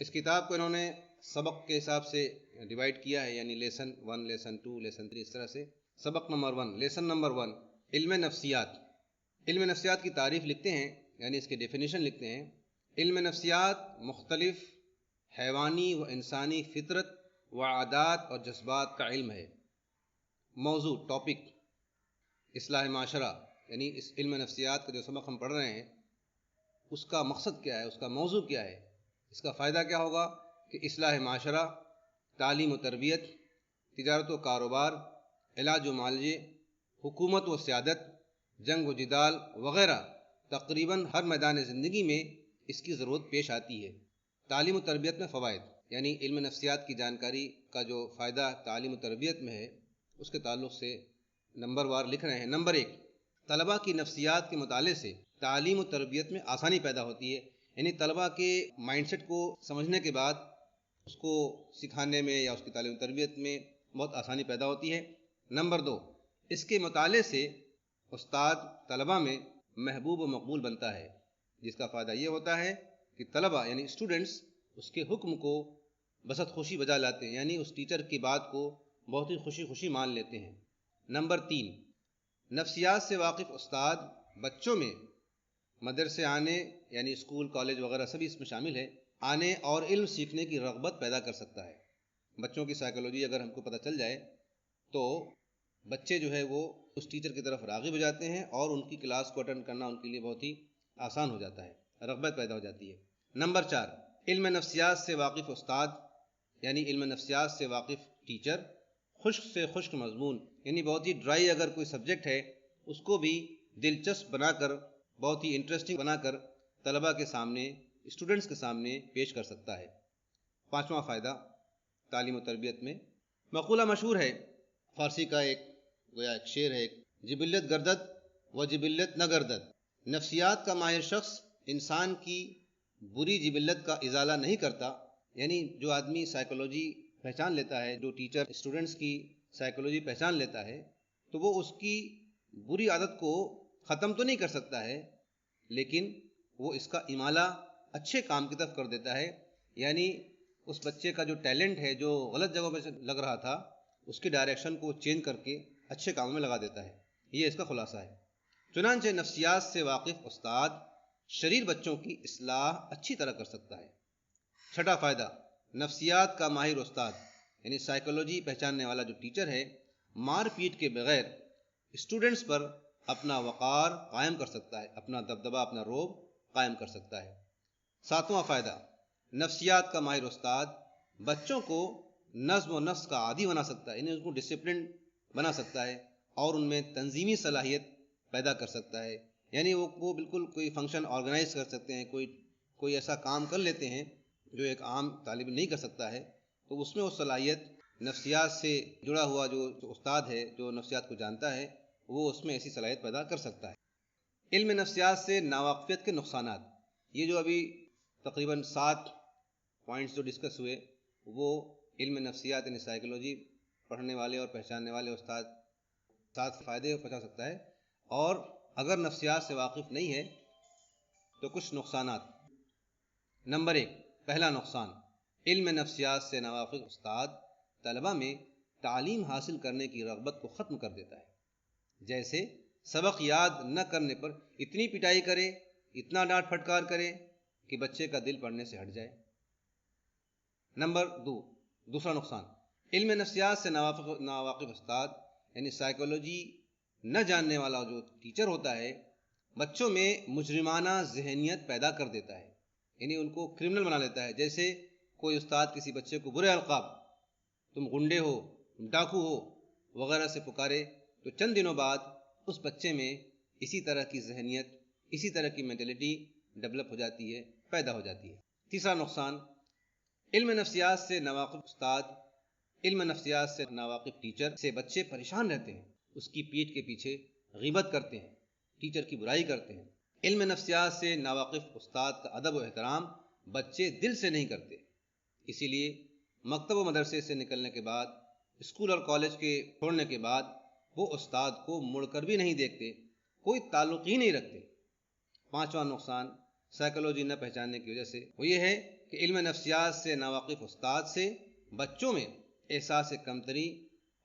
اس کتاب کو انہوں نے سبق کے حساب سے ڈیوائڈ کیا ہے، یعنی لیسن 1، لیسن 2، لیسن 3، اس طرح سے۔ سبق نمبر 1، لیسن نمبر 1، علم نفسیات۔ علم نفسیات کی تعریف لکھتے ہیں، یعنی اس کے ڈیفینیشن لکھتے ہیں۔ علم نفسیات مختلف حیوانی و انسانی فطرت و عادات اور جذبات کا علم ہے۔ موضوع، ٹاپک، اصلاح معاشرہ، یعنی اس علم نفسیات کا جو سبق ہم پڑھ رہے ہیں اس کا مقصد کیا ہے، اس کا موضوع کیا ہے، اس کا فائدہ کیا ہوگا کہ اصلاح معاشرہ، تعلیم و تربیت، تجارت و کاروبار، علاج و معالجے، حکومت و سیادت، جنگ و جدال وغیرہ تقریباً ہر میدان زندگی میں اس کی ضرورت پیش آتی ہے۔ تعلیم و تربیت میں فوائد، یعنی علم نفسیات کی جانکاری کا جو فائدہ تعلیم و تربیت میں ہے اس کے تعلق سے نمبر وار لکھ رہے ہیں۔ نمبر 1، طلباء کی نفسیات کے مطالعے سے تعلیم و تربیت میں آسانی پیدا ہوتی ہے، یعنی طلباء کے مائنڈ سیٹ کو سمجھنے کے بعد اس کو سکھانے میں یا اس کی تعلیم و تربیت میں بہت آسانی پیدا ہوتی ہے۔ نمبر 2، اس کے مطالعے سے استاد طلباء میں محبوب و مقبول بنتا ہے، جس کا فائدہ یہ ہوتا ہے کہ طلباء یعنی اسٹوڈنٹس اس کے حکم کو بسط خوشی بجا لاتے ہیں، یعنی اس ٹیچر کی بات کو بہت ہی خوشی خوشی مان لیتے ہیں۔ نمبر 3، نفسیات سے واقف استاد بچوں میں مدرسے آنے، یعنی اسکول، کالج وغیرہ سبھی اس میں شامل ہے، آنے اور علم سیکھنے کی رغبت پیدا کر سکتا ہے۔ بچوں کی سائیکالوجی اگر ہم کو پتہ چل جائے تو بچے جو ہے وہ اس ٹیچر کی طرف راغب ہو جاتے ہیں اور ان کی کلاس کو اٹینڈ کرنا ان کے لیے بہت ہی آسان ہو جاتا ہے، رغبت پیدا ہو جاتی ہے۔ نمبر 4، علم نفسیات سے واقف استاد یعنی علم نفسیات سے واقف ٹیچر خشک سے خشک مضمون، یعنی بہت ہی ڈرائی اگر کوئی سبجیکٹ ہے اس کو بھی دلچسپ بنا کر، بہت ہی انٹرسٹنگ بنا کر طلباء کے سامنے، اسٹوڈنٹس کے سامنے پیش کر سکتا ہے۔ 5واں فائدہ تعلیم و تربیت میں، مقولہ مشہور ہے فارسی کا، ایک شعر ہے، جبلت گردد و جبلت نہ گردد۔ نفسیات کا ماہر شخص انسان کی بری جبلت کا ازالہ نہیں کرتا، یعنی جو آدمی سائیکالوجی پہچان لیتا ہے، جو ٹیچر اسٹوڈنٹس کی سائیکالوجی پہچان لیتا ہے تو وہ اس کی بری عادت کو ختم تو نہیں کر سکتا ہے، لیکن وہ اس کا امالہ اچھے کام کی طرف کر دیتا ہے، یعنی اس بچے کا جو ٹیلنٹ ہے، جو غلط جگہوں پہ لگ رہا تھا، اس کی ڈائریکشن کو چینج کر کے اچھے کاموں میں لگا دیتا ہے۔ یہ اس کا خلاصہ ہے۔ چنانچہ نفسیات سے واقف استاد شریر بچوں کی اصلاح اچھی طرح کر سکتا ہے۔ 6واں فائدہ، نفسیات کا ماہر استاد یعنی سائیکالوجی پہچاننے والا جو ٹیچر ہے، مار پیٹ کے بغیر اسٹوڈنٹس پر اپنا وقار قائم کر سکتا ہے، اپنا دبدبہ، اپنا روب قائم کر سکتا ہے۔ 7واں فائدہ، نفسیات کا ماہر استاد بچوں کو نظم و نسق کا عادی بنا سکتا ہے، یعنی ان کو ڈسپلن بنا سکتا ہے اور ان میں تنظیمی صلاحیت پیدا کر سکتا ہے، یعنی وہ بالکل کوئی فنکشن آرگنائز کر سکتے ہیں، کوئی ایسا کام کر لیتے ہیں جو ایک عام طالب نہیں کر سکتا ہے، تو اس میں وہ صلاحیت نفسیات سے جڑا ہوا جو استاد ہے، جو نفسیات کو جانتا ہے، وہ اس میں ایسی صلاحیت پیدا کر سکتا ہے۔ علم نفسیات سے ناواقفیت کے نقصانات، یہ جو ابھی تقریباً 7 پوائنٹس جو ڈسکس ہوئے وہ علم نفسیات یعنی سائیکالوجی پڑھنے والے اور پہچاننے والے استاد 7 فائدے پہنچا سکتا ہے، اور اگر نفسیات سے واقف نہیں ہے تو کچھ نقصانات۔ نمبر 1، پہلا نقصان، علم نفسیات سے ناواقف استاد طلباء میں تعلیم حاصل کرنے کی رغبت کو ختم کر دیتا ہے، جیسے سبق یاد نہ کرنے پر اتنی پٹائی کرے، اتنا ڈانٹ پھٹکار کرے کہ بچے کا دل پڑھنے سے ہٹ جائے۔ نمبر 2، دوسرا نقصان، علم نفسیات سے ناواقف استاد یعنی سائیکالوجی نہ جاننے والا جو ٹیچر ہوتا ہے بچوں میں مجرمانہ ذہنیت پیدا کر دیتا ہے، یعنی ان کو کرمنل بنا لیتا ہے۔ جیسے کوئی استاد کسی بچے کو برے القاب، تم غنڈے ہو، تم ڈاکو ہو وغیرہ سے پکارے تو چند دنوں بعد اس بچے میں اسی طرح کی ذہنیت، اسی طرح کی مینٹلٹی ڈیولپ ہو جاتی ہے، پیدا ہو جاتی ہے۔ تیسرا نقصان، علم نفسیات سے ناواقف استاد، علم نفسیات سے ناواقف ٹیچر سے بچے پریشان رہتے ہیں، اس کی پیٹھ کے پیچھے غیبت کرتے ہیں، ٹیچر کی برائی کرتے ہیں۔ علم نفسیات سے ناواقف استاد کا ادب و احترام بچے دل سے نہیں کرتے، اسی لیے مکتب و مدرسے سے نکلنے کے بعد، اسکول اور کالج کے چھوڑنے کے بعد وہ استاد کو مڑ کر بھی نہیں دیکھتے، کوئی تعلق ہی نہیں رکھتے۔ 5واں نقصان سائیکالوجی نہ پہچاننے کی وجہ سے وہ یہ ہے کہ کہ علم نفسیات سے ناواقف استاد سے بچوں میں احساس کمتری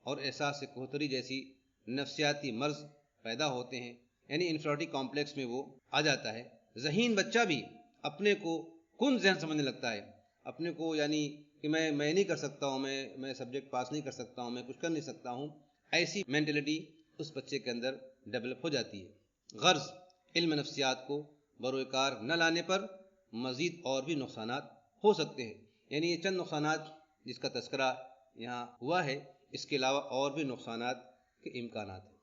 اور احساس کوہتری جیسی نفسیاتی مرض پیدا ہوتے ہیں، یعنی انفیریٹی کمپلیکس میں وہ آ جاتا ہے۔ ذہین بچہ بھی اپنے کو کن ذہن سمجھنے لگتا ہے، اپنے کو یعنی کہ میں نہیں کر سکتا ہوں، میں سبجیکٹ پاس نہیں کر سکتا ہوں، میں کچھ کر نہیں سکتا ہوں، ایسی مینٹلٹی اس بچے کے اندر ڈیولپ ہو جاتی ہے۔ غرض علم نفسیات کو بروئے کار نہ لانے پر مزید اور بھی نقصانات ہو سکتے ہیں، یعنی یہ چند نقصانات جس کا تذکرہ یہاں ہوا ہے، اس کے علاوہ اور بھی نقصانات کے امکانات ہیں۔